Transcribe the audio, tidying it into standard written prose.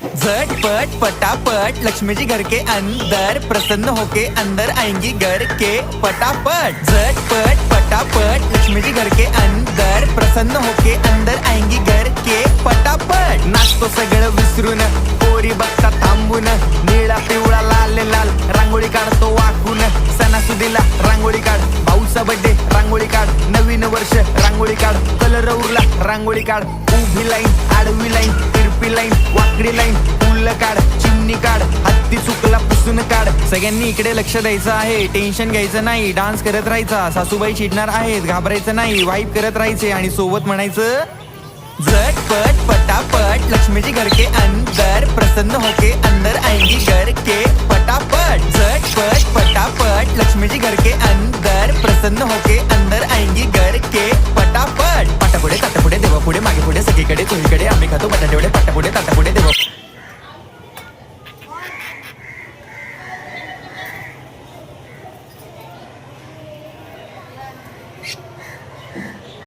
झटपट पटापट लक्ष्मी जी घर के अंदर, प्रसन्न होके अंदर आएंगी घर के पटापट। झटपट पटापट लक्ष्मी जी घर के अंदर, प्रसन्न होके अंदर आएंगी घर के पटापट। नाचतो सगळं विसरून, पोरी बघता थांबून, निळा पिवळा लाल लाल रांगोळी काढतो वाकून। सणासुदीला रांगोळी काढ, भाऊचा बर्थडे रांगोळी काढ, नवीन वर्ष रांगोळी काढ, कलर उरला रांगोळी काढ। उभी लाईन, आडवी लाईन, तिरपी लाईन, वाकडी लाईन, फुल काढ, चिमणी काढ, हत्ती चुकला पुसून काढ। सगळ्यांनी इकडे लक्ष द्यायचं आहे, टेन्शन घ्यायचं नाही, डान्स करत राहायचा। सासूबाई चिडणार आहेत, घाबरायचं नाही, वाईप करत राहायचे आणि सोबत म्हणायचं झटपट पटापट लक्ष्मी जी घर के अंदर, प्रसन्न होके अंदर आएंगी घर के पटापट। झटपट पटापट लक्ष्मी जी घर के अंदर, प्रसन्न होके अंदर आएंगी घर के पटापट। पाटापुढे ताटापुढे देवापुढे मागे पुढे सगळीकडे चोहीकडे आम्ही खातो बटाटेवडे। पाटापुढे ताटापुढे देवा